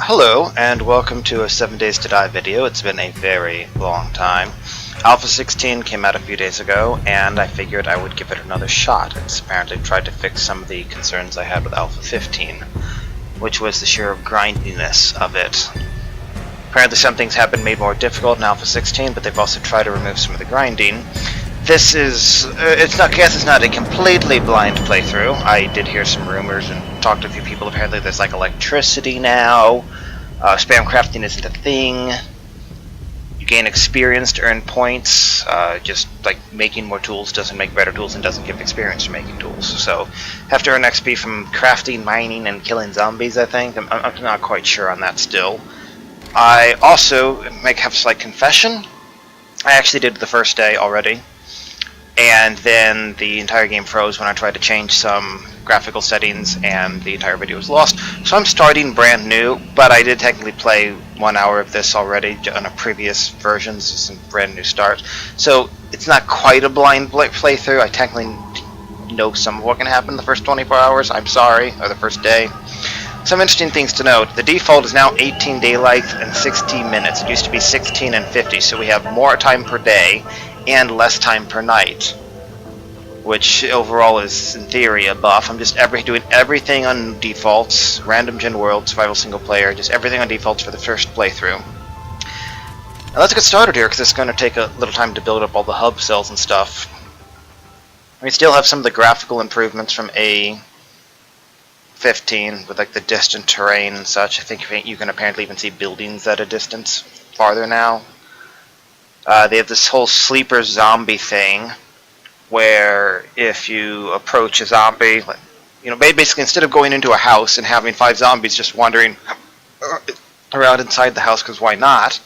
Hello, and welcome to a 7 Days to Die video. It's been a very long time. Alpha 16 came out a few days ago, and I figured I would give it another shot. It's apparently tried to fix some of the concerns I had with Alpha 15, which was the sheer grindiness of it. Apparently some things have been made more difficult in Alpha 16, but they've also tried to remove some of the grinding. This is, it's not a completely blind playthrough. I did hear some rumors and talked to a few people. Apparently there's like electricity now. Spam crafting isn't a thing. You gain experience to earn points. Just like making more tools doesn't make better tools and doesn't give experience for making tools. So have to earn XP from crafting, mining, and killing zombies, I think. I'm not quite sure on that still. I also have a slight confession. I actually did the first day already, and then the entire game froze when I tried to change some graphical settings, and the entire video was lost. So I'm starting brand new, but I did technically play 1 hour of this already on a previous version. This is a brand new start. So it's not quite a blind playthrough. I technically know some of what can happen in the first 24 hours. I'm sorry, or the first day. Some interesting things to note. The default is now 18 daylight and 60 minutes. It used to be 16 and 50, so we have more time per day and less time per night, which overall is, in theory, a buff. I'm just doing everything on defaults, random gen world, survival single player, just everything on defaults for the first playthrough. Now let's get started here, because it's going to take a little time to build up all the hub cells and stuff. We still have some of the graphical improvements from A15, with like the distant terrain and such. I think you can apparently even see buildings at a distance farther now. They have this whole sleeper zombie thing, where if you approach a zombie, basically instead of going into a house and having 5 zombies just wandering around inside the house, because why not?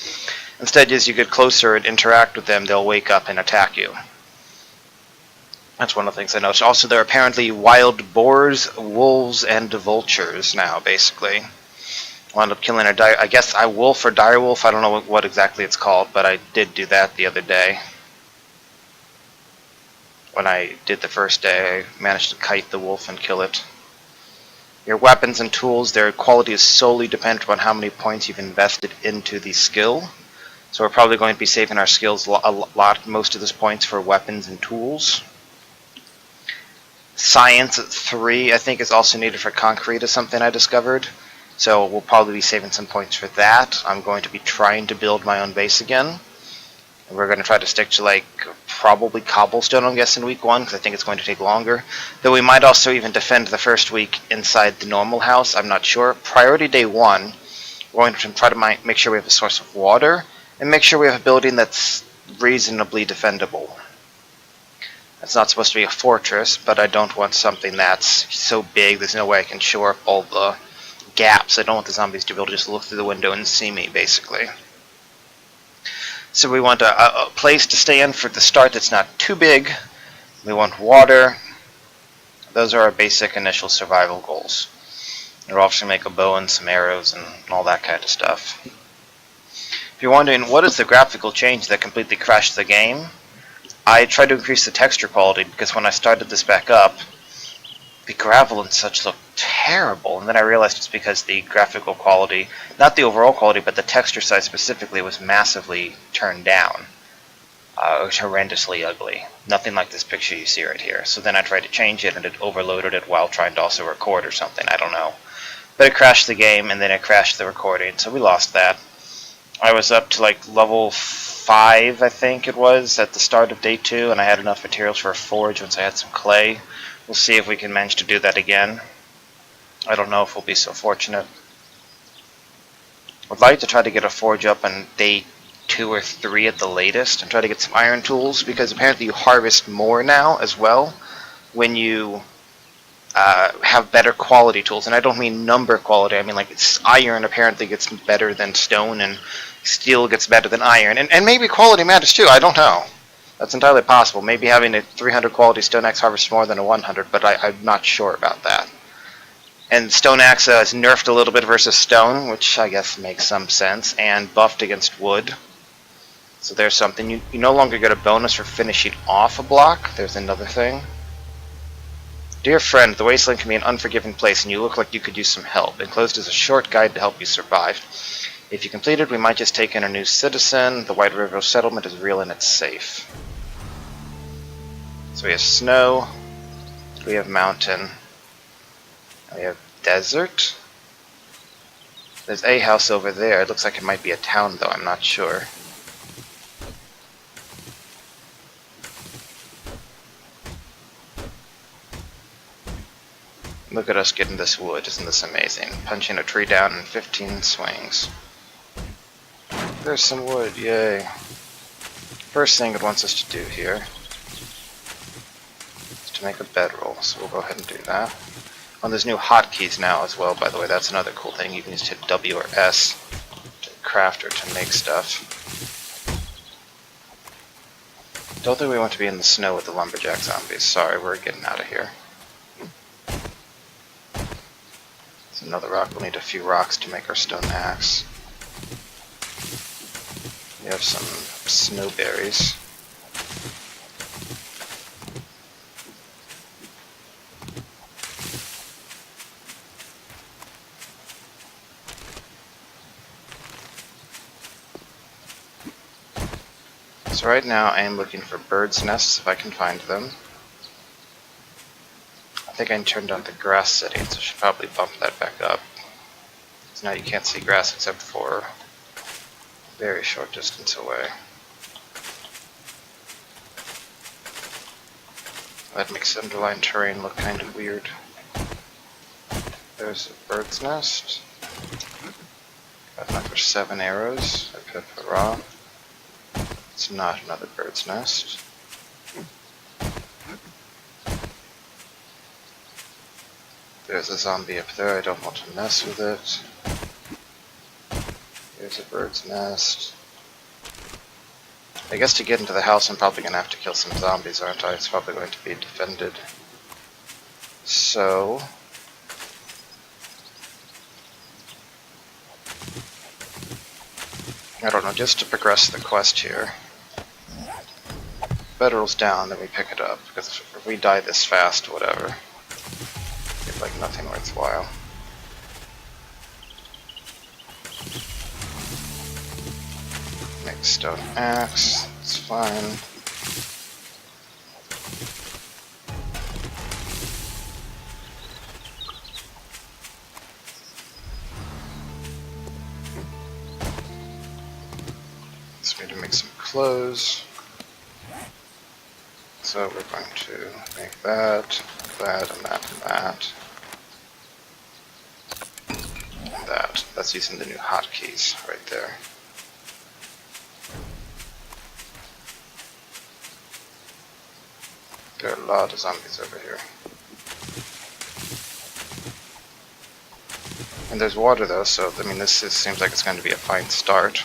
Instead, as you get closer and interact with them, they'll wake up and attack you. That's one of the things I noticed. Also, there are apparently wild boars, wolves, and vultures now, basically. Wound up killing I guess a wolf or direwolf. I don't know what exactly it's called, but I did do that the other day. When I did the first day, I managed to kite the wolf and kill it. Your weapons and tools, their quality is solely dependent on how many points you've invested into the skill. So we're probably going to be saving our skills most of those points for weapons and tools. Science 3, I think, is also needed for concrete, is something I discovered. So we'll probably be saving some points for that. I'm going to be trying to build my own base again. And we're going to try to stick to probably cobblestone, I'm guessing, week 1, because I think it's going to take longer. Though we might also even defend the first week inside the normal house, I'm not sure. Priority day 1, we're going to try to make sure we have a source of water, and make sure we have a building that's reasonably defendable. It's not supposed to be a fortress, but I don't want something that's so big there's no way I can shore up all the gaps. I don't want the zombies to be able to just look through the window and see me, basically. So we want a place to stay in for the start that's not too big. We want water. Those are our basic initial survival goals. We'll also make a bow and some arrows and all that kind of stuff. If you're wondering what is the graphical change that completely crashed the game, I tried to increase the texture quality, because when I started this back up, the gravel and such looked terrible, and then I realized it's because the graphical quality, not the overall quality, but the texture size specifically, was massively turned down. It was horrendously ugly. Nothing like this picture you see right here. So then I tried to change it, and it overloaded it while trying to also record or something, I don't know. But it crashed the game, and then it crashed the recording, so we lost that. I was up to level 5, I think it was, at the start of day 2, and I had enough materials for a forge once I had some clay. We'll see if we can manage to do that again. I don't know if we'll be so fortunate. I'd like to try to get a forge up on day 2 or 3 at the latest, and try to get some iron tools, because apparently you harvest more now as well when you have better quality tools. And I don't mean number quality, I mean iron apparently gets better than stone, and steel gets better than iron. And maybe quality matters too, I don't know. That's entirely possible. Maybe having a 300 quality stone axe harvests more than a 100, but I'm not sure about that. And stone axe is nerfed a little bit versus stone, which I guess makes some sense, and buffed against wood. So there's something. You no longer get a bonus for finishing off a block. There's another thing. Dear friend, the wasteland can be an unforgiving place and you look like you could use some help. Enclosed is a short guide to help you survive. If you complete it, we might just take in a new citizen. The White River settlement is real and it's safe. So we have snow, we have mountain, and we have desert. There's a house over there. It looks like it might be a town though, I'm not sure. Look at us getting this wood, isn't this amazing? Punching a tree down in 15 swings. There's some wood, yay. First thing it wants us to do here is to make a bedroll, so we'll go ahead and do that. Oh, there's new hotkeys now as well, by the way, that's another cool thing. You can just hit W or S to craft or to make stuff. Don't think we want to be in the snow with the lumberjack zombies. Sorry, we're getting out of here. Another rock. We'll need a few rocks to make our stone axe. We have some snowberries. So right now I am looking for birds' nests if I can find them. I think I turned on the grass settings, so I should probably bump that back up. So now you can't see grass except for a very short distance away. That makes the underlying terrain look kind of weird. There's a bird's nest. Got enough for 7 arrows. I put for raw. It's not another bird's nest. There's a zombie up there, I don't want to mess with it. Here's a bird's nest. I guess to get into the house I'm probably going to have to kill some zombies, aren't I? It's probably going to be defended. So... I don't know, just to progress the quest here. Bedroll's down, then we pick it up, because if we die this fast, whatever. It's like nothing worthwhile. Make stone axe, it's fine. Let's need to make some clothes. So we're going to make that, that, and that, and that. And that. That's using the new hotkeys right there. There are a lot of zombies over here. And there's water though, so I mean seems like it's going to be a fine start.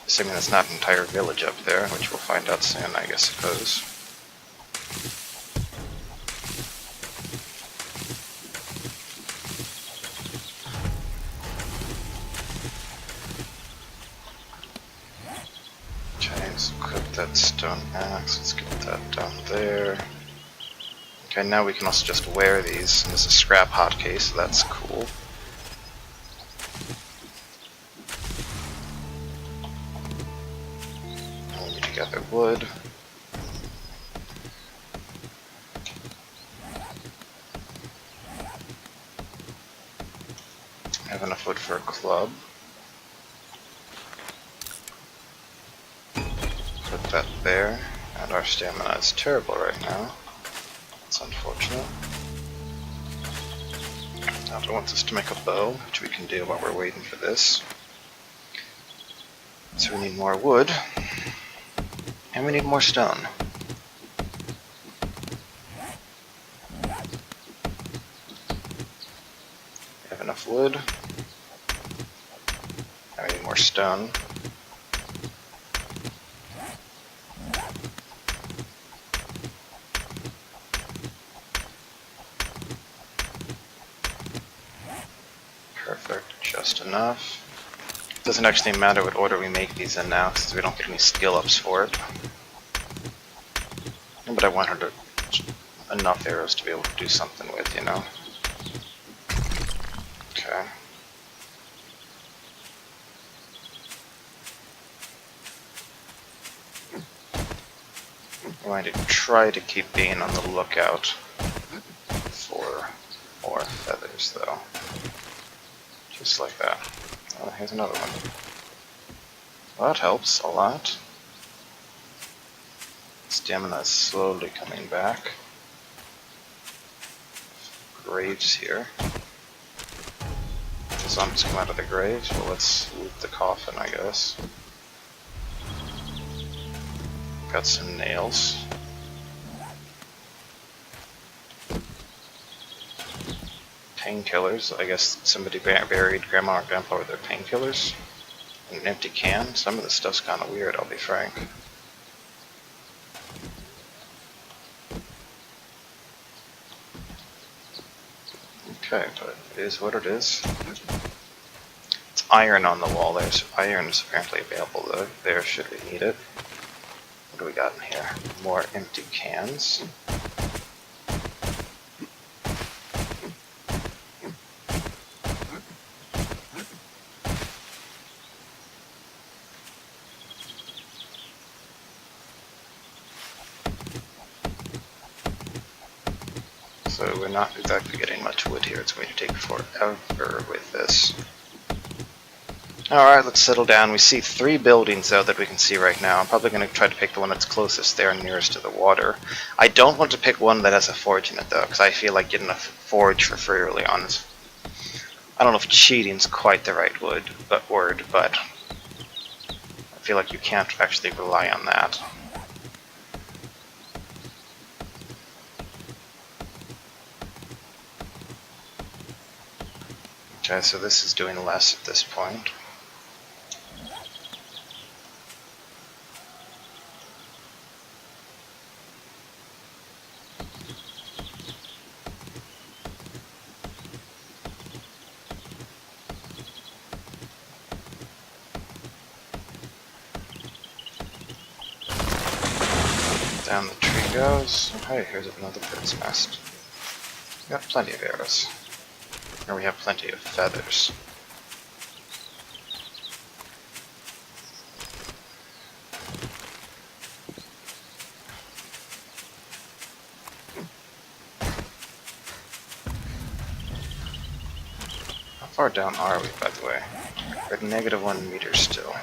Assuming there's not an entire village up there, which we'll find out soon, I suppose. Okay, let's equip that stone axe, let's get that down there. Okay, now we can also just wear these, and this is a scrap hotkey, so that's cool. Gather wood. I have enough wood for a club. Put that there. And our stamina is terrible right now. It's unfortunate. Now it wants us to make a bow, which we can do while we're waiting for this. So we need more wood. And we need more stone. We have enough wood. And we need more stone. Perfect, just enough. Doesn't actually matter what order we make these in now, since we don't get any skill ups for it. But I want her to enough arrows to be able to do something with, you know? Okay. I'm going to try to keep being on the lookout for more feathers, though. Just like that. Oh, here's another one. Well, that helps a lot. Stamina is slowly coming back. Graves here. The zombies come out of the graves. Well, let's loot the coffin, I guess. Got some nails. Painkillers. I guess somebody buried Grandma or Grandpa with their painkillers. And an empty can. Some of this stuff's kind of weird, I'll be frank. Okay, but it is what it is. It's iron on the wall there, so iron is apparently available though, there should we need it. What do we got in here? More empty cans. So we're not exactly getting much wood here, it's going to take forever with this. Alright, let's settle down. We see 3 buildings though that we can see right now. I'm probably going to try to pick the one that's closest there and nearest to the water. I don't want to pick one that has a forge in it though, because I feel like getting a forge for free early on is... I don't know if cheating's quite the right word, but I feel like you can't actually rely on that. Okay, so this is doing less at this point. Down the tree goes. Oh, hey, here's another bird's nest. We got plenty of arrows. Or we have plenty of feathers. How far down are we, by the way? We're at -1 meter still.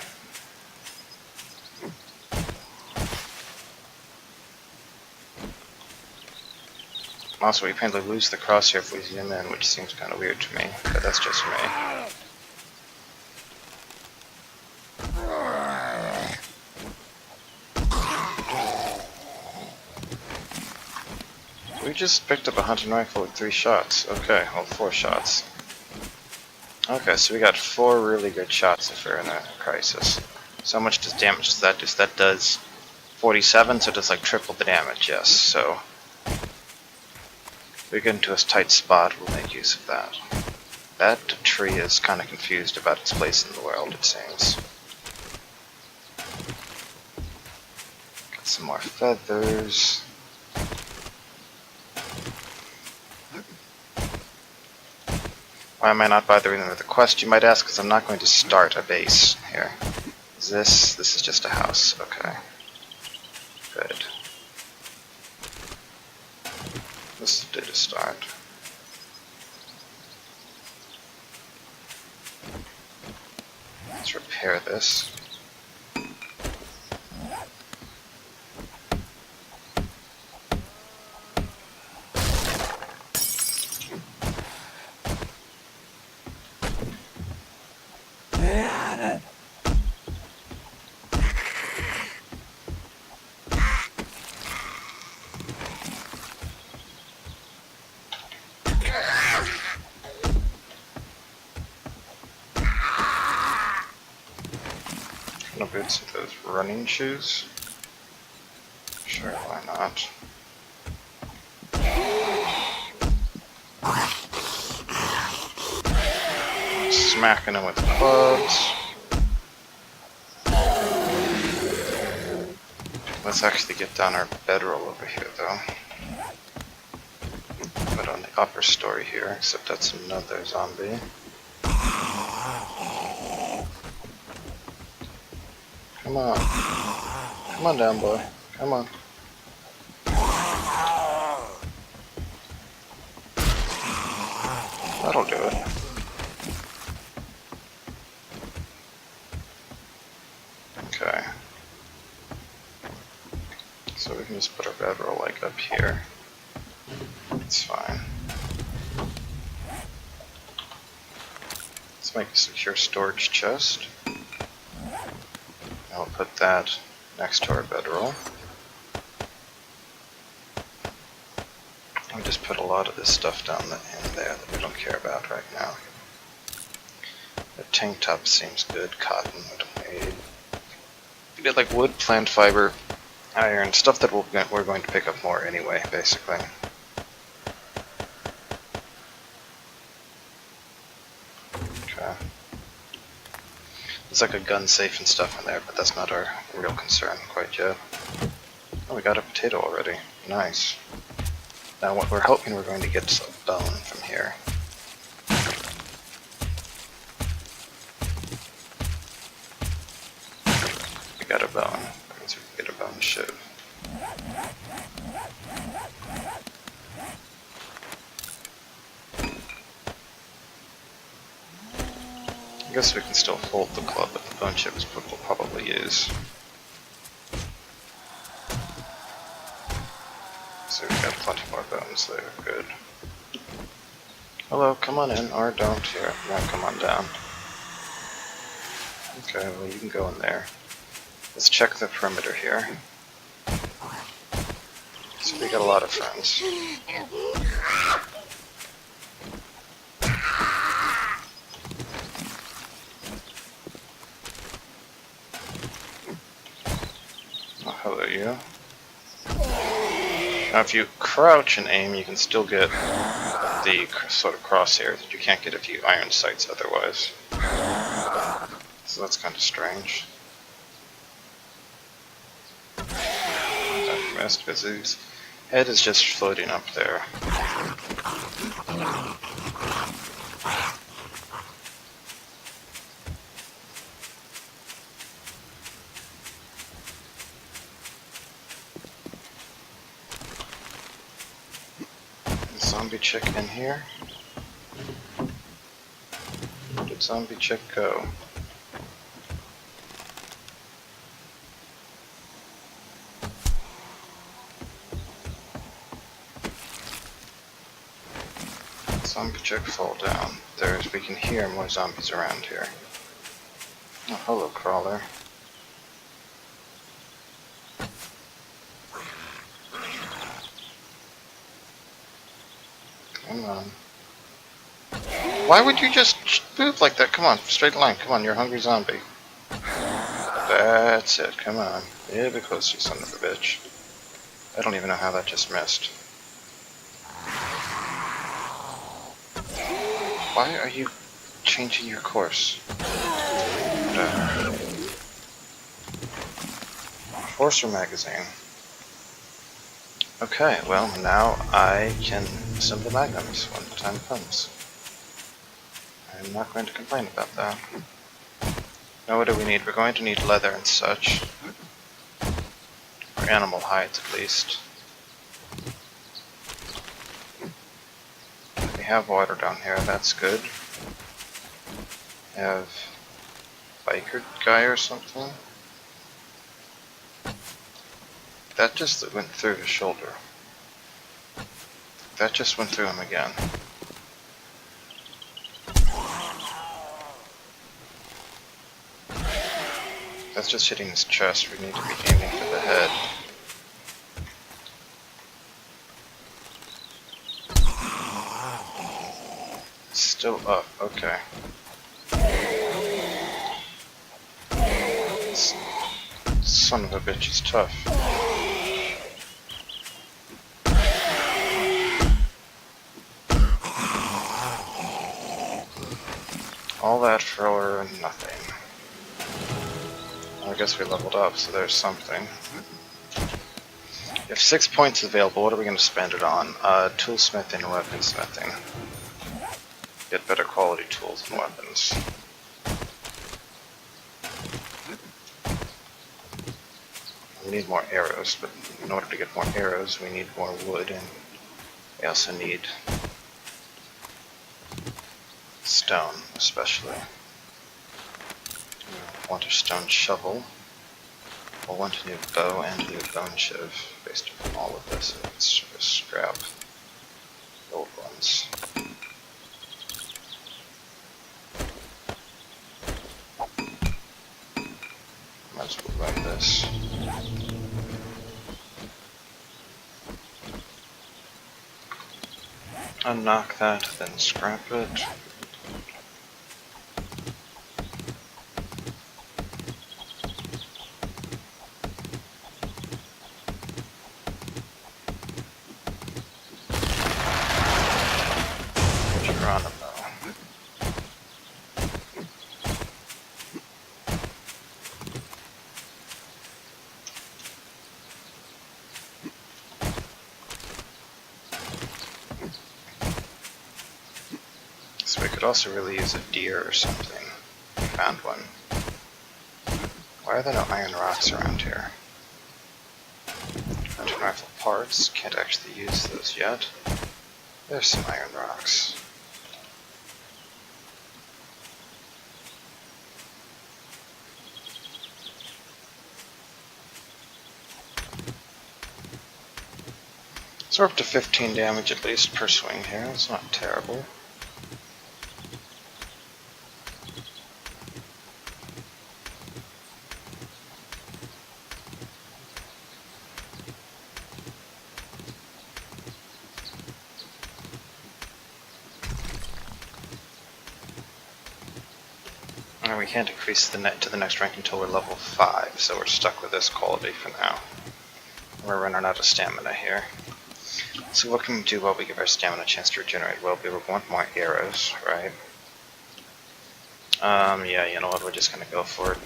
Also, we apparently lose the crosshair if we zoom in, which seems kind of weird to me, but that's just me. We just picked up a hunting rifle with 3 shots. Okay, well, 4 shots. Okay, so we got 4 really good shots if we're in a crisis. So how much damage does that do? So that does 47, so it does like triple the damage, yes. So if we get into a tight spot, we'll make use of that. That tree is kind of confused about its place in the world, it seems. Got some more feathers. Why am I not bothering with the quest, you might ask? Because I'm not going to start a base here. This is just a house, okay. Good. This did a start. Let's repair this. No boots with those running shoes? Sure, why not? Smacking them with clubs. Let's actually get down our bedroll over here, though. have it on the upper story here, except that's another zombie. Come on. Come on down, boy. Come on. That'll do it. Okay. So we can just put our bedroll like up here. It's fine. Let's make a secure storage chest. I'll put that next to our bedroll. I'll just put a lot of this stuff down in there that we don't care about right now. The tank top seems good. Cotton would aid. We did like wood, plant fiber, iron, stuff that we're going to pick up more anyway, basically. Okay. There's like a gun safe and stuff in there, but that's not our real concern quite yet. Oh, we got a potato already. Nice. Now what we're hoping we're going to get is a bone from here. We got a bone. That means we can get a bone shiv. I guess we can still hold the club, but the bone chip is what we'll probably use. So we've got plenty more bones there, good. Hello, come on in, or don't here. Now come on down. Okay, well you can go in there. Let's check the perimeter here. So we got a lot of friends. Oh, hello you. Now if you crouch and aim, you can still get the sort of crosshairs that you can't get if you iron sights otherwise. So that's kind of strange. I missed because his head is just floating up there. Zombie chick in here? Where did zombie chick go? Zombie chick fall down. We can hear more zombies around here. Oh, hello crawler. Come on. Why would you just move like that? Come on, straight line. Come on, you're a hungry zombie. That's it, come on. Yeah, be close, you son of a bitch. I don't even know how that just missed. Why are you changing your course? Whatever. Forcer magazine. Okay, well, now I can assemble magnums when the time comes. I'm not going to complain about that. Now what do we need? We're going to need leather and such. Or animal hides, at least. We have water down here, that's good. We have biker guy or something. That just went through his shoulder. That just went through him again. That's just hitting his chest. We need to be aiming for the head. It's still up, okay. Son of a bitch, he's tough. All that for nothing. Well, I guess we leveled up, so there's something. We have 6 points available. What are we going to spend it on? Toolsmithing and weaponsmithing. Get better quality tools and weapons. We need more arrows, but in order to get more arrows, we need more wood, and we also need stone, especially. We want a stone shovel. We'll want a new bow and a new bone shiv based on all of this. Let's just scrap the old ones. Might as well run this. Unknock that, then scrap it. So we could also really use a deer or something. We found one. Why are there no iron rocks around here? Mountain rifle parts, can't actually use those yet. There's some iron rocks. So we're up to 15 damage at least per swing here, it's not terrible. And we can't increase the net to the next rank until we're level 5, so we're stuck with this quality for now. We're running out of stamina here. So what can we do while we give our stamina a chance to regenerate? Well, we want more arrows, right? Yeah, you know what, we're just gonna go for it.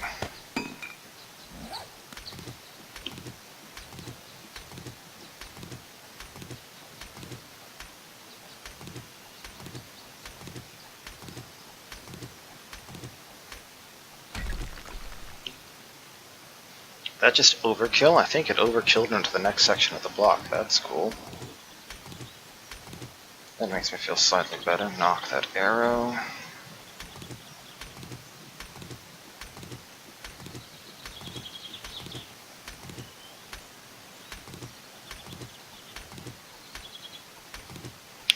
That just overkill? I think it overkilled into the next section of the block. That's cool. That makes me feel slightly better. Knock that arrow.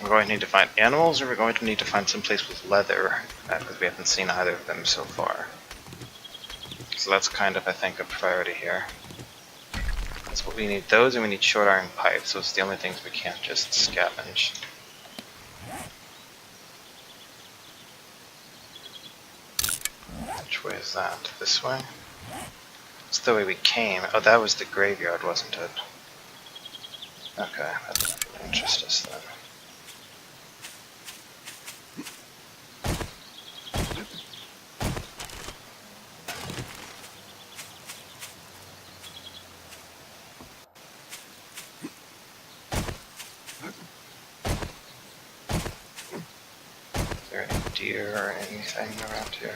We're going to need to find animals, or we're going to need to find some place with leather, because we haven't seen either of them so far. So that's kind of, I think, a priority here. That's what we need. Those, and we need short iron pipes. Those are the only things we can't just scavenge. Which way is that? This way? It's the way we came. Oh, that was the graveyard, wasn't it? Okay, that doesn't interest us then. Is there any deer or anything around here?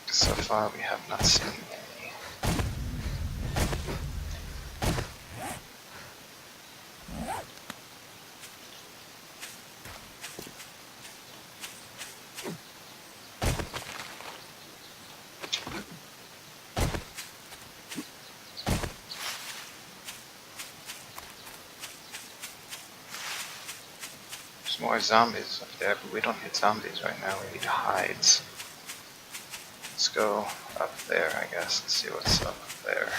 So far we have not seen any. There's more zombies up there, but we don't need zombies right now, we need hides. Let's go up there, I guess, and see what's up there.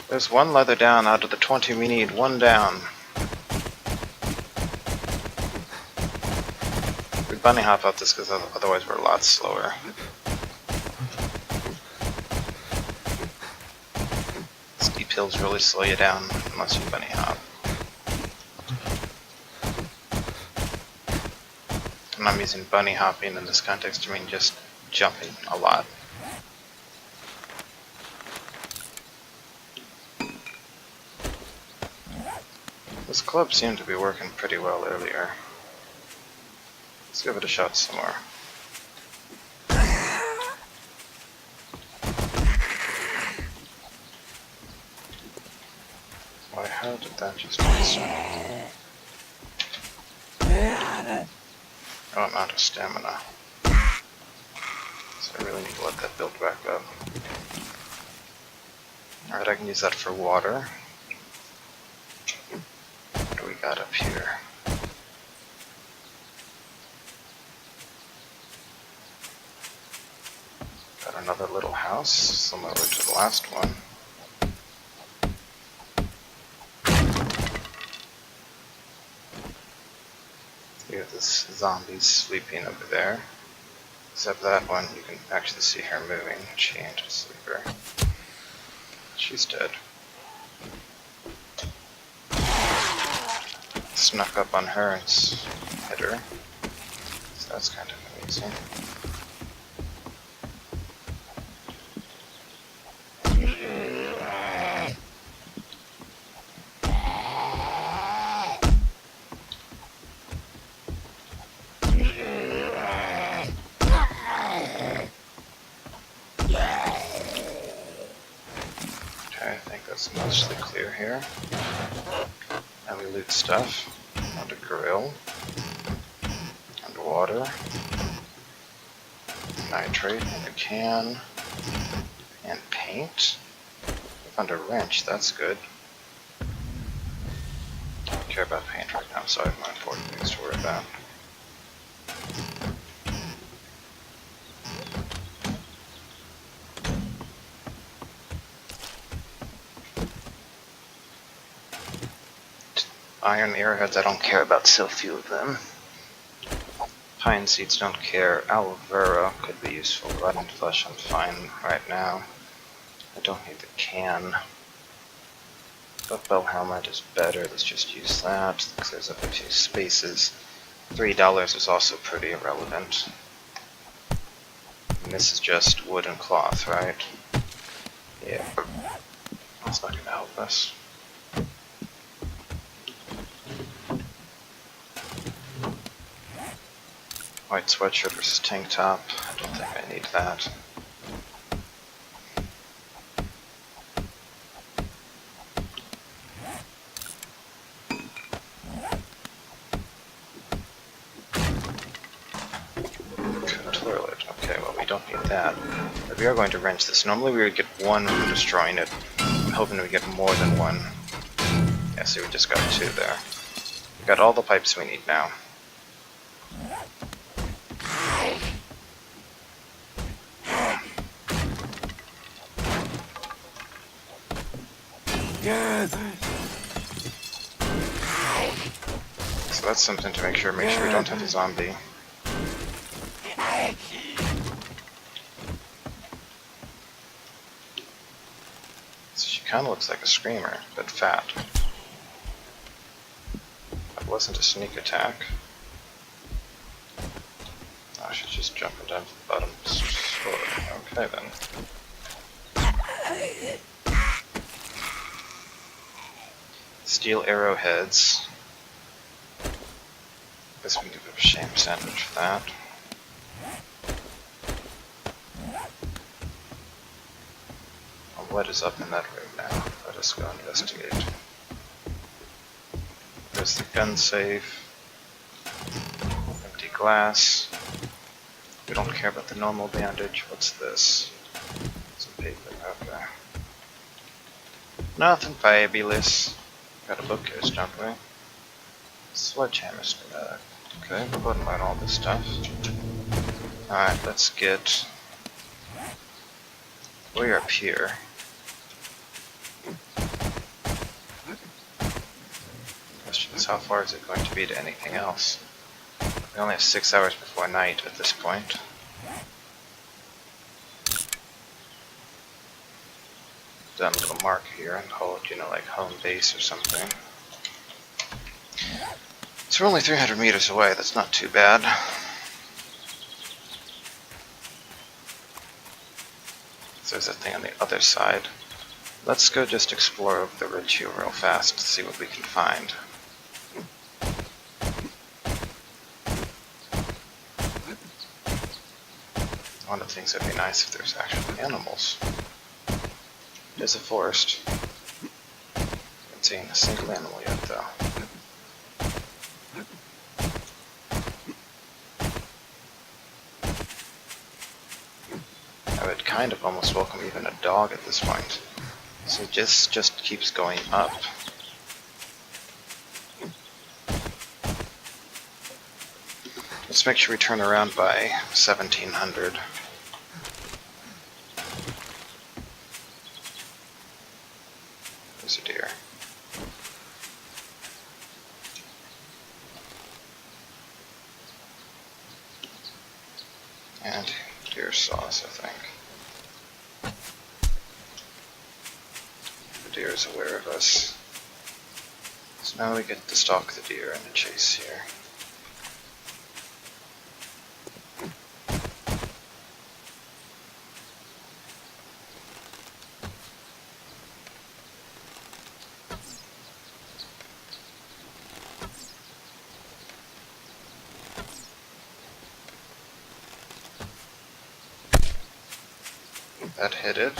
There's one leather down out of the 20 we need, one down. We bunny hop out this because otherwise we're a lot slower. Steep hills really slow you down unless you bunny hop. I'm using bunny hopping in this context, I mean just jumping a lot. This club seemed to be working pretty well earlier. Let's give it a shot some more. Why, how did that just miss me? Oh, I'm out of stamina. So I really need to let that build back up. Alright, I can use that for water. What do we got up here? Got another little house, similar to the last one. We have this zombie sleeping over there. Except that one, you can actually see her moving. She ain't a sleeper. She's dead. Snuck up on her and hit her. So that's kind of amazing. I think that's mostly clear here. And we loot stuff. And a grill. And water. Nitrate and a can. And paint. I found a wrench, that's good. I don't care about paint right now, so I have more important things to worry about. Iron arrowheads, I don't care about so few of them. Pine seeds, don't care. Aloe vera could be useful. Rotten flesh, I'm fine right now. I don't need the can. Buckbell helmet is better, let's just use that. That clears up a few spaces. $3 is also pretty irrelevant. And this is just wood and cloth, right? Yeah. That's not gonna help us. White sweatshirt versus tank top. I don't think I need that. Toilet. Okay, well we don't need that. But we are going to wrench this. Normally we would get one from destroying it. I'm hoping we get more than one. Yeah, see, we just got two there. We got all the pipes we need now. So that's something to make sure we don't have a zombie. So she kind of looks like a screamer, but fat. That wasn't a sneak attack. Oh, she's just jumping down to the bottom. Okay then. Steel arrowheads. Guess we can give it a shame sandwich for that. Well, what is up in that room now? Let us go investigate. There's the gun safe. Empty glass. We don't care about the normal bandage. What's this? Some paper. Okay. Nothing fabulous. Got a bookcase, don't we? Sledgehammer schematic. Okay, we'll go ahead and learn all this stuff. Alright, let's get way up here. Question is, how far is it going to be to anything else? We only have 6 hours before night at this point. Done a little mark here and hold, you know, like home base or something. So we're only 300 meters away, that's not too bad. There's a thing on the other side. Let's go just explore over the ridge here real fast to see what we can find. One of the things that'd be nice if there's actual animals. There's a forest. Haven't seen a single animal yet though. I would kind of almost welcome even a dog at this point. So just keeps going up. Let's make sure we turn around by 1700. There's a deer. And deer saw us, I think. The deer is aware of us. So now we get to stalk the deer in a chase here. That hit it.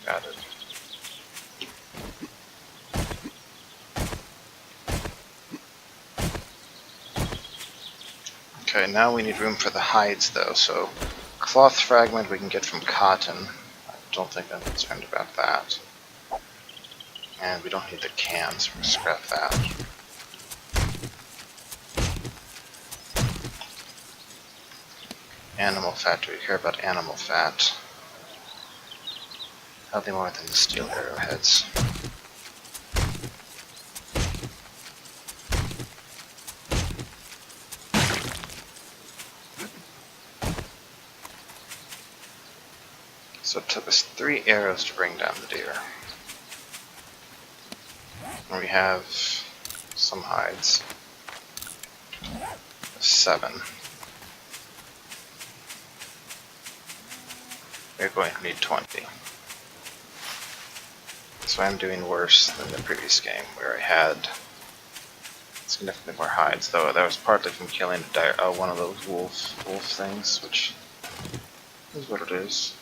Got it. Okay, now we need room for the hides though, so cloth fragment we can get from cotton. I don't think I'm concerned about that. And we don't need the cans, we'll scrap that. Animal fat, do we care about animal fat? Nothing more than the steel arrowheads. So it took us 3 arrows to bring down the deer. And we have some hides. 7. We're going to need 20. So I'm doing worse than the previous game, where I had significantly more hides, though that was partly from killing one of those wolf things, which is what it is.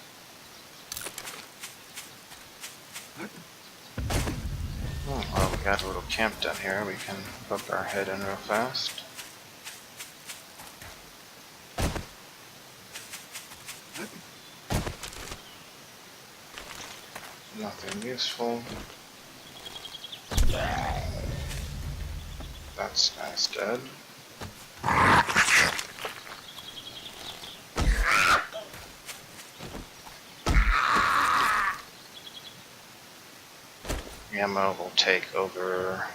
Oh, well, we got a little camp down here. We can poke our head in real fast. Nothing useful. That's nice, dead. Ammo will take over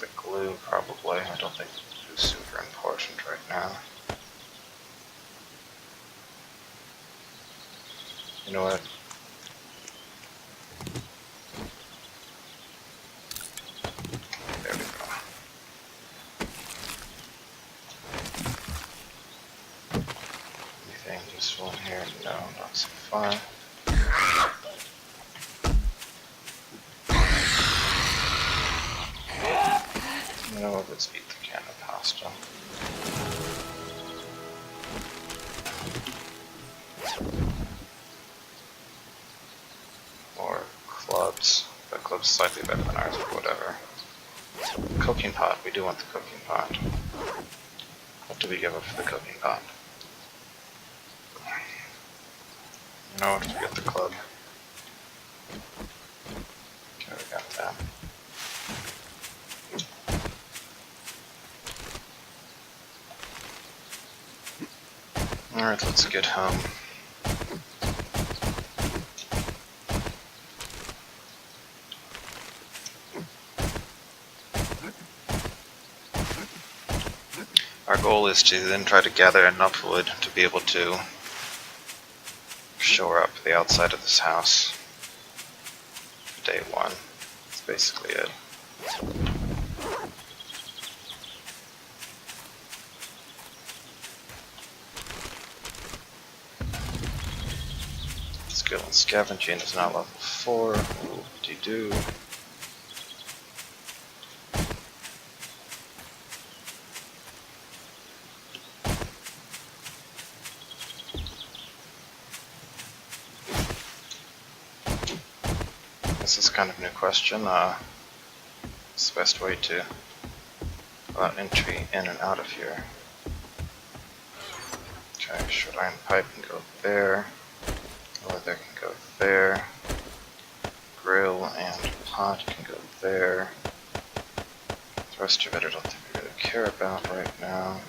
the glue, probably. I don't think it's super important right now. You know what? There we go. Anything useful in here? No, not so far. You know what? Let's eat the can of pasta. Or clubs. That club's slightly better than ours, but whatever. Cooking pot. We do want the cooking pot. What do we give up for the cooking pot? You know what? We get the club. Okay, we got that. Alright, let's get home. Our goal is to then try to gather enough wood to be able to shore up the outside of this house. day one. That's basically it. Skill and scavenging is now level 4. Whoop-de-doo. This is kind of a new question. What's the best way to allow entry in and out of here? Okay, short iron pipe can go there. Leather can go there. Grill and pot can go there. The rest of it I don't think we really care about right now.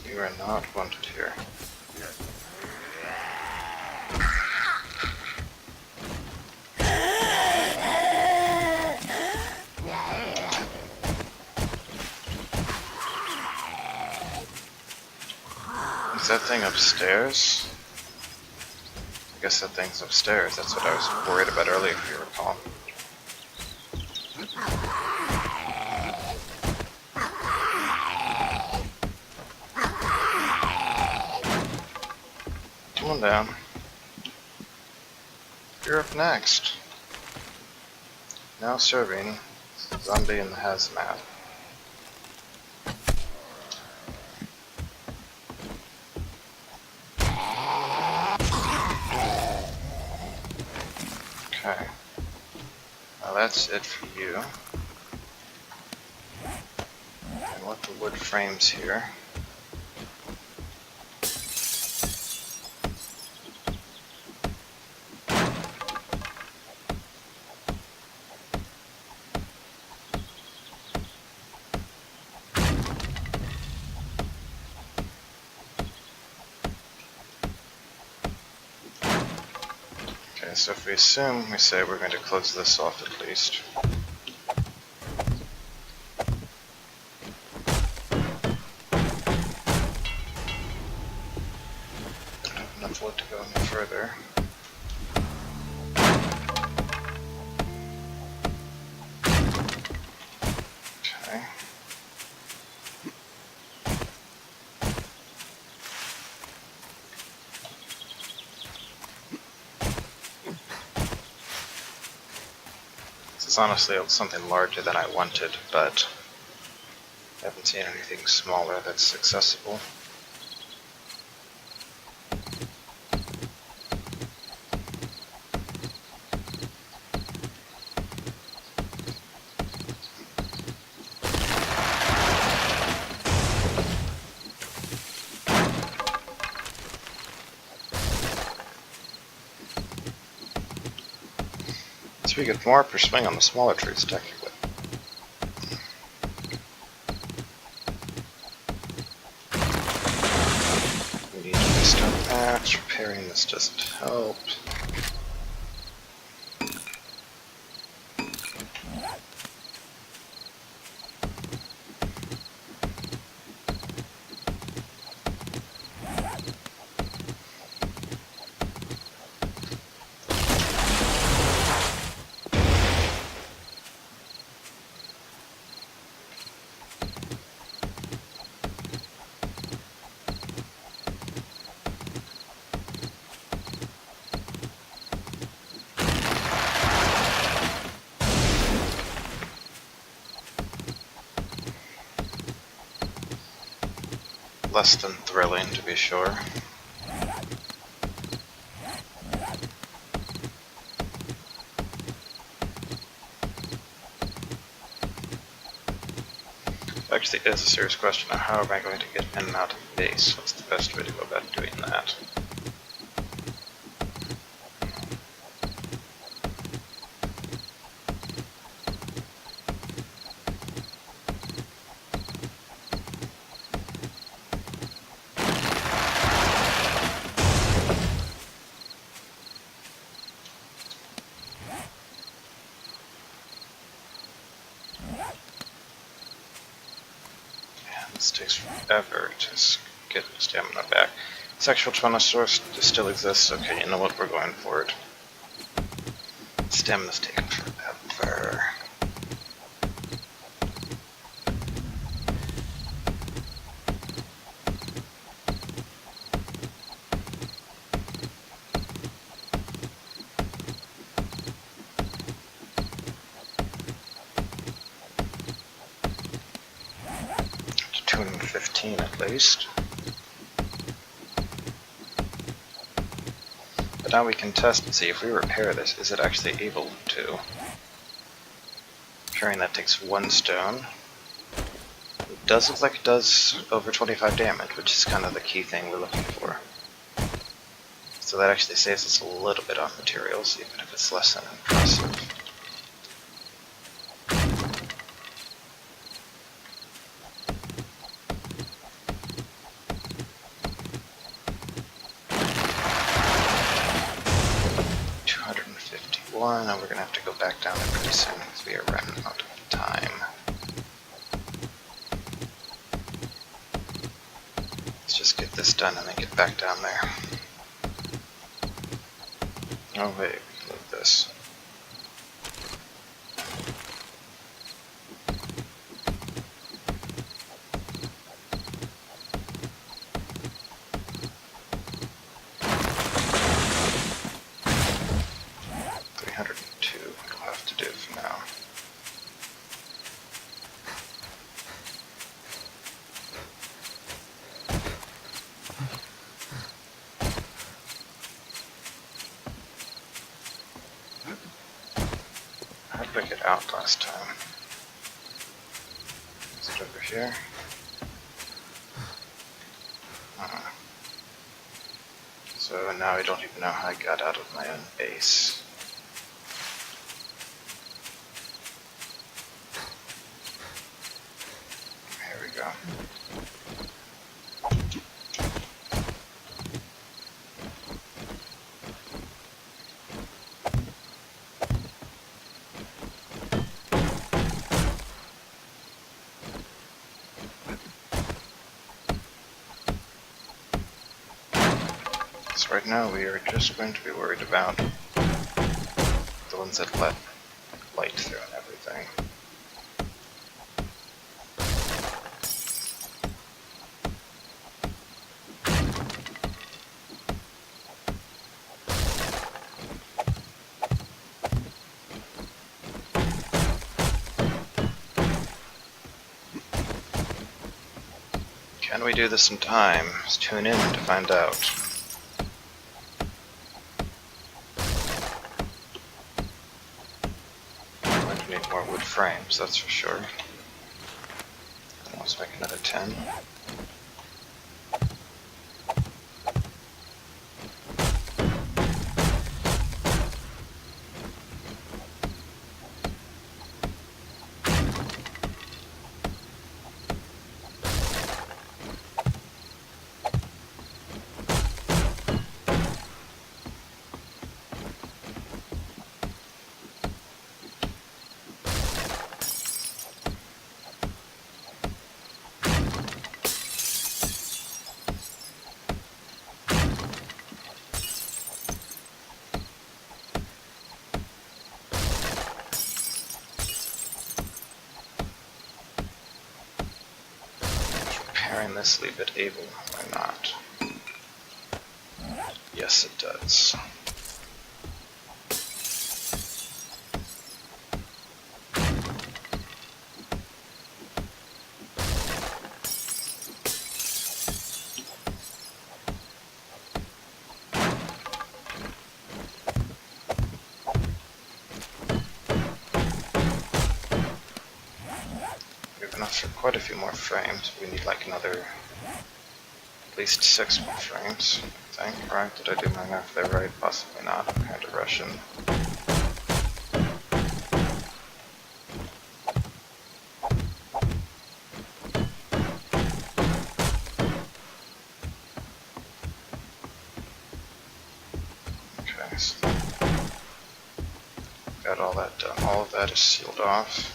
You are not wanted here. Is that thing upstairs? I guess that thing's upstairs. That's what I was worried about earlier, if you recall. Come on down. You're up next. Now serving zombie in the hazmat. Okay. Well, that's it for you. And let the wood frames here. So if we assume, we say we're going to close this off at least. Don't have enough wood to go any further. Okay. It's honestly something larger than I wanted, but I haven't seen anything smaller that's accessible. So we get more per swing on the smaller trees, technically. We need to restart that. Repairing this doesn't help. Less than thrilling, to be sure. Actually, is a serious question of how am I going to get in and out of the base? What's the best way to go about doing that? takes forever to get stamina back. Sexual trauma source still exists. Okay, you know what? We're going for it. Stamina's taking forever. To 215 at least. But now we can test and see if we repair this, is it actually able to? Repairing that takes 1 stone. It does look like it does over 25 damage, which is kind of the key thing we're looking for. So that actually saves us a little bit on materials, even if it's less than impressive. And we're going to have to go back down there pretty soon because we are running out of time. Let's just get this done and then get back down there. Oh wait, we can move this. It'll have to do for now. How did I get out last time? Is it over here? So now I don't even know how I got out of my own base. Here we go. So right now we are just going to be worried about the ones that let light through and everything. Can we do this in time? Let's tune in to find out. Going to need more wood frames, that's for sure. Let's make another 10. Repairing this, leave it able, or not? Yes, it does. We have enough for quite a few more frames. We need like another, at least 6 more frames, I think. Right? Did I do my math there right? Possibly not. I'm kind of rushing. Okay, so got all that done. All of that is sealed off.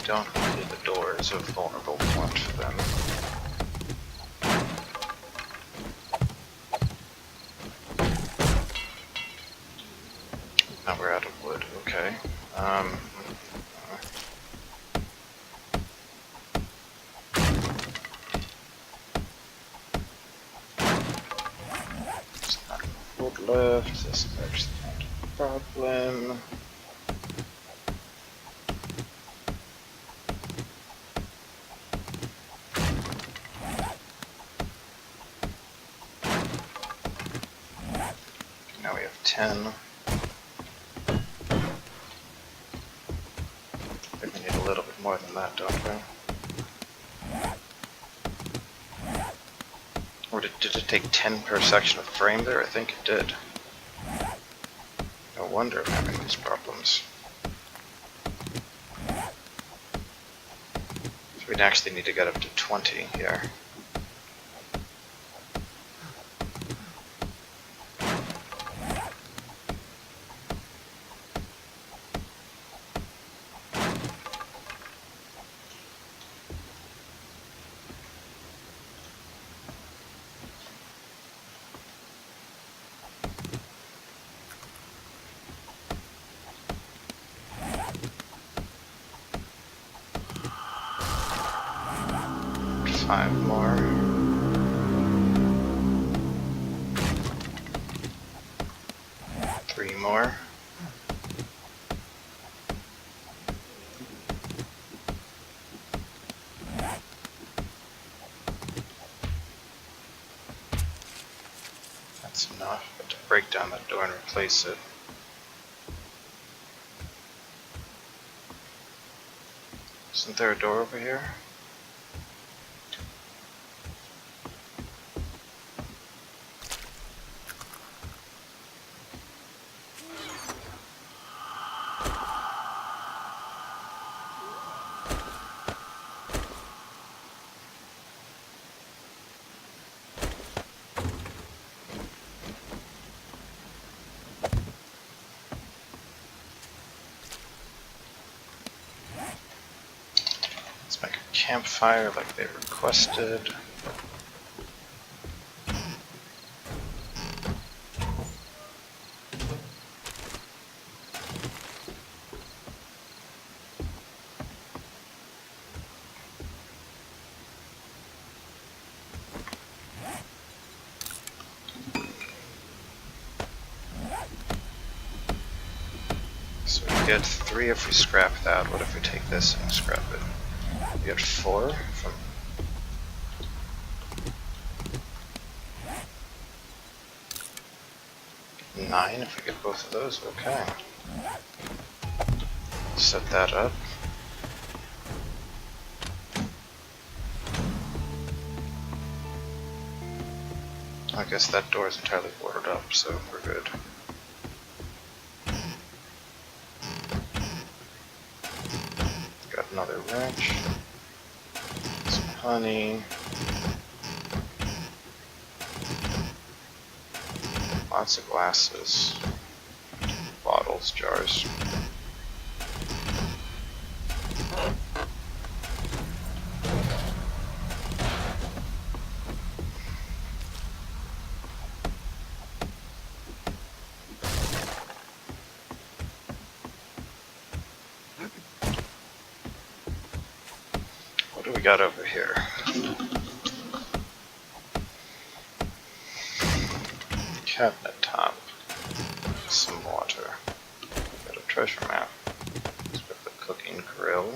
don't include the door as a vulnerable point for them. Now we're out of wood, okay. There's not enough wood left, this is actually not a problem. Now we have 10. I think we need a little bit more than that, don't we? Or did it take 10 per section of frame there? I think it did. No wonder I'm having these problems. So we'd actually need to get up to 20 here. Five more. Three more. That's enough, but to break down that door and replace it. Isn't there a door over here? Let's make a campfire like they requested. So we get 3 if we scrap that. What if we take this and scrap it? We get 4 from... Nine if we get both of those, okay. Set that up. I guess that door is entirely boarded up, so we're good. Got another wrench, some honey, lots of glasses, bottles, jars. What do we got over here? Cabinet top. Some water. Got a treasure map. Let's put the cooking grill.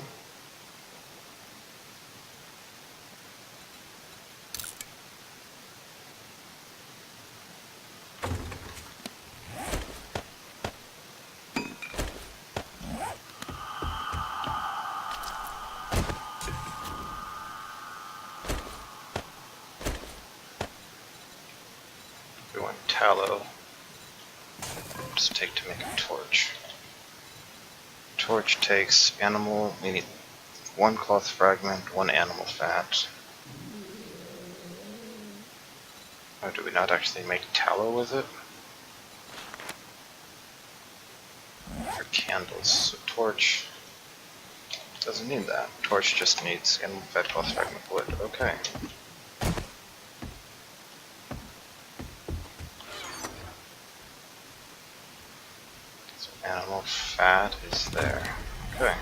We want tallow. Just take to make a torch. Torch takes animal. We need 1 cloth fragment, 1 animal fat. Or do we not actually make tallow with it? For candles, so torch, Doesn't need that. Torch just needs animal fed cloth fragment wood. Okay. So animal fat is there. Okay.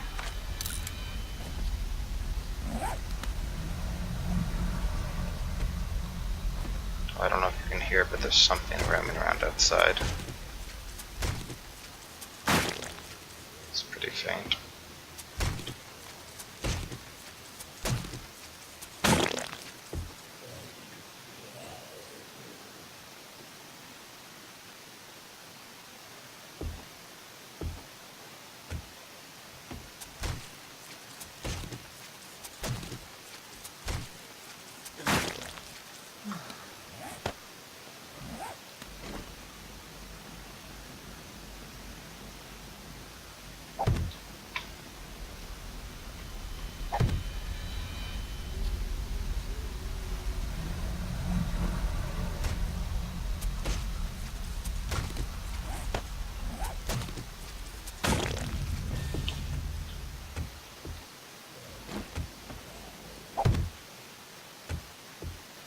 I don't know if you can hear, but there's something roaming around outside. It's pretty faint.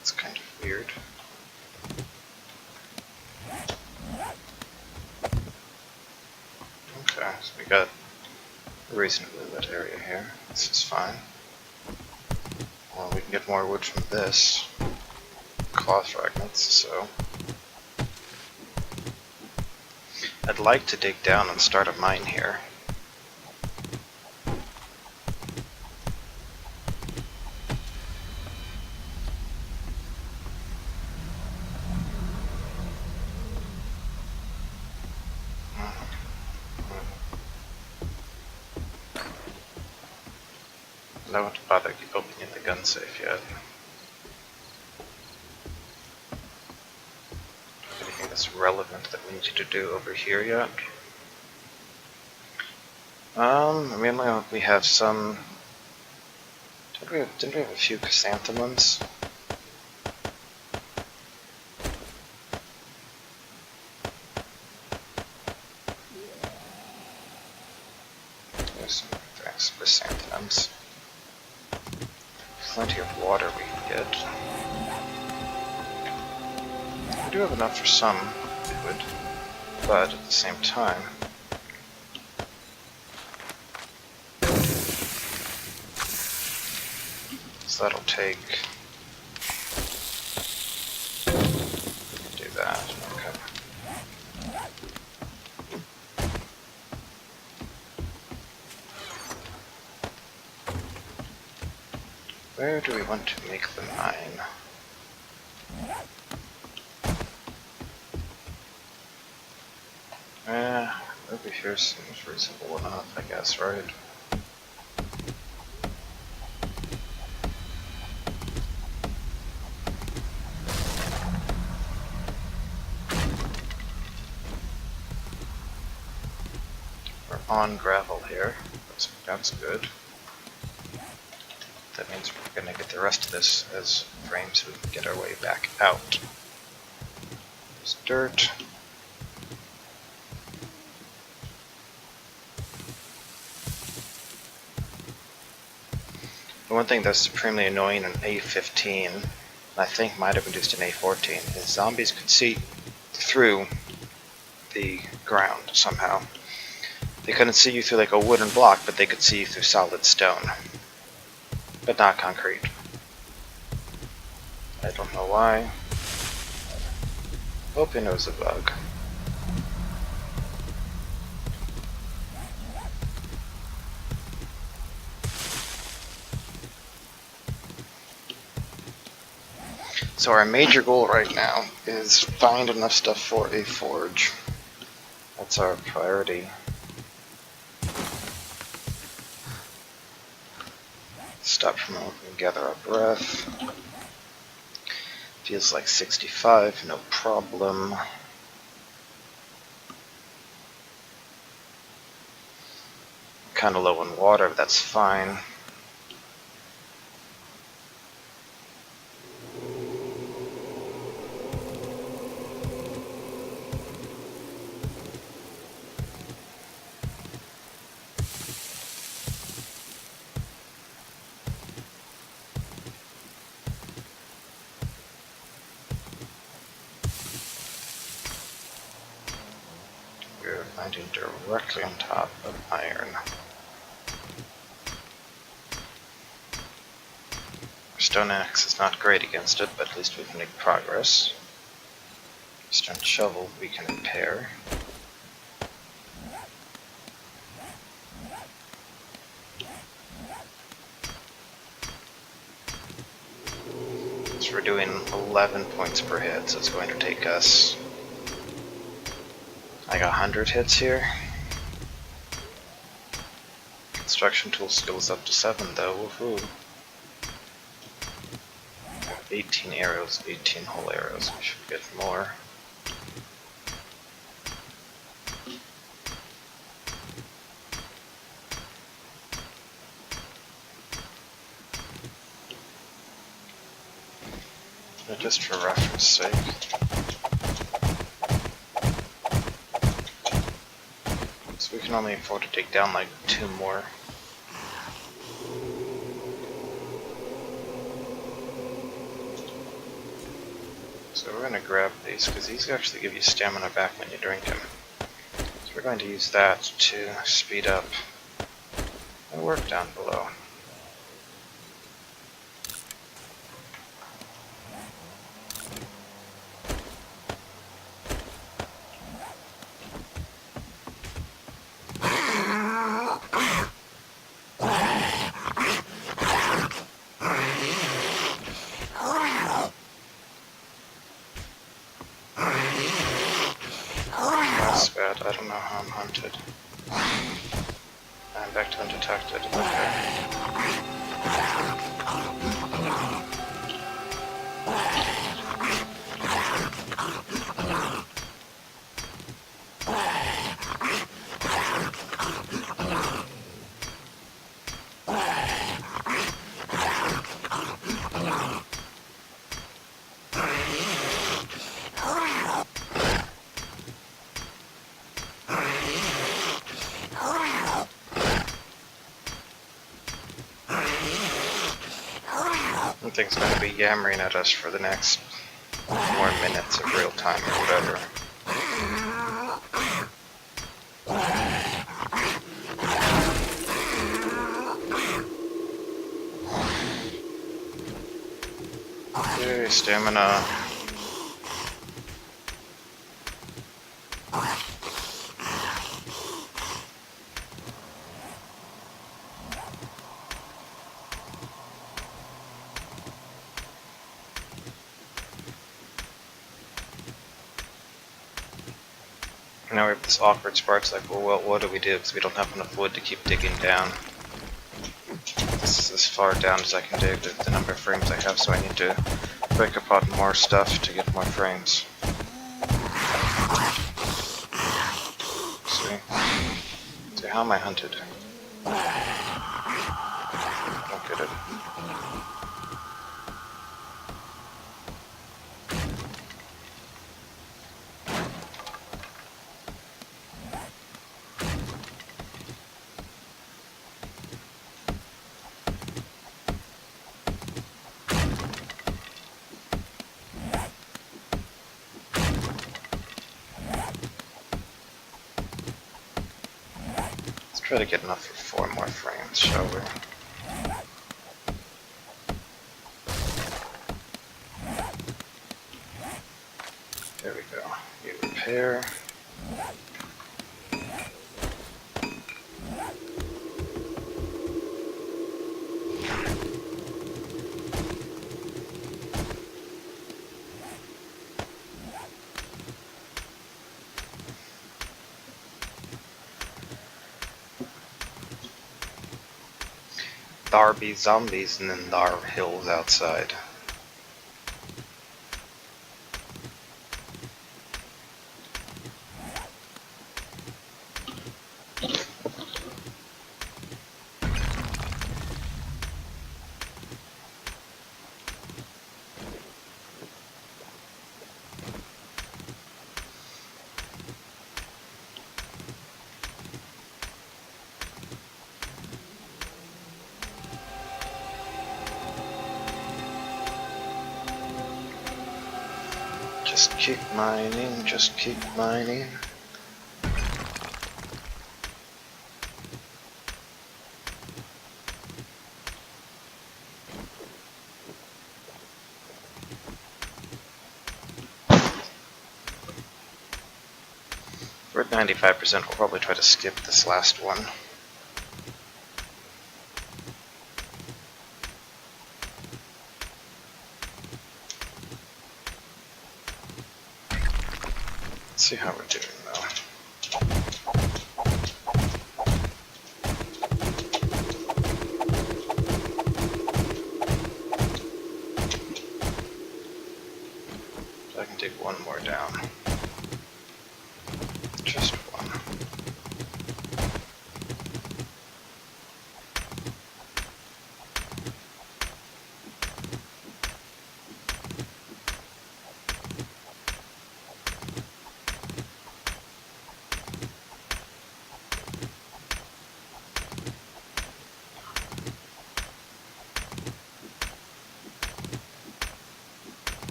It's kind of weird. Okay, so we got a reasonably lit area here. This is fine. Well, we can get more wood from this. Cloth fragments, so... I'd like to dig down and start a mine here. I don't bother opening the gun safe yet. Anything that's relevant that we need to do over here yet? I mean, we have some... Didn't we have a few chrysanthemums? There's some chrysanthemums. Plenty of water we can get. We do have enough for some wood, but at the same time, so that'll take... do that, okay. Where do we want to make the mine? Over here seems reasonable enough, I guess, right? We're on gravel here. That's good. That means we're going to get the rest of this as frames so we can get our way back out. There's dirt. The one thing that's supremely annoying in A15, and I think might have been used in A14, is zombies could see through the ground somehow. They couldn't see you through like a wooden block, but they could see you through solid stone. But not concrete. I don't know why. Hoping it was a bug. So our major goal right now is find enough stuff for a forge. That's our priority. Stop for a moment and gather our breath. Feels like 65, no problem. Kinda low on water, but that's fine. directly on top of iron. Stone axe is not great against it, but at least we can make progress. Stone shovel we can repair. So we're doing 11 points per hit, so it's going to take us like 100 hits here. Construction tool skill is up to 7 though, woohoo. 18 arrows, 18 whole arrows, we should get more. Just for reference sake. So we can only afford to take down like 2 more. So we're going to grab these, because these actually give you stamina back when you drink them. So we're going to use that to speed up the work down below. That's bad, I don't know how I'm hunted. I'm back to undetected, okay. Something's going to be yammering at us for the next more minutes of real time or whatever. Okay, stamina. Now we have this awkward spot. It's like, well, what do we do? Because we don't have enough wood to keep digging down. This is as far down as I can dig with the number of frames I have, so I need to break apart more stuff to get more frames. See, how am I hunted? Don't get it. Try to get enough for 4 more frames, shall we? There we go. You repair. There be zombies and then there are hills outside. Just keep mining, just keep mining. We're at 95%, we'll probably try to skip this last one. Let's see how we're doing though. So I can take one more down. Just one.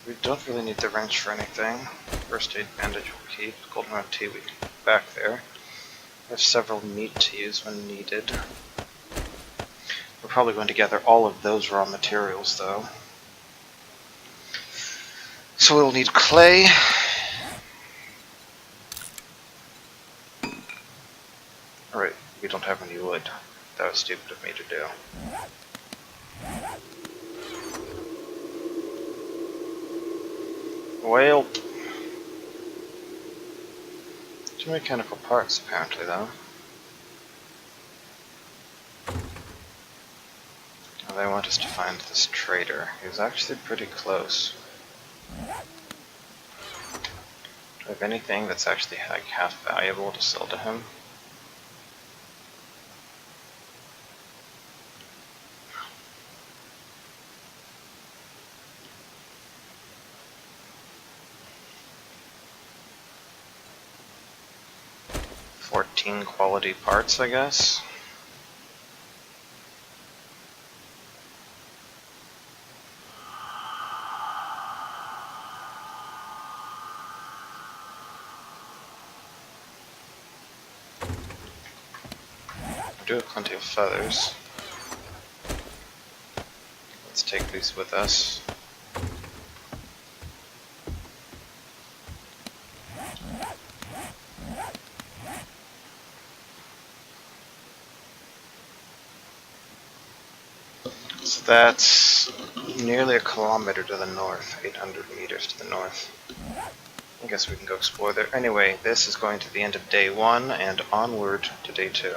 We don't really need the wrench for anything. First aid bandage will keep. Goldenrod tea we can put back there. We have several meat to use when needed. We're probably going to gather all of those raw materials though. So we'll need clay. Alright, we don't have any wood. That was stupid of me to do. Well, two mechanical parts apparently though. Oh, they want us to find this trader. He was actually pretty close. Do I have anything that's actually like half valuable to sell to him? Quality parts, I guess. We do have plenty of feathers. Let's take these with us. So that's nearly a kilometer to the north, 800 meters to the north. I guess we can go explore there. Anyway, this is going to the end of day 1 and onward to day 2.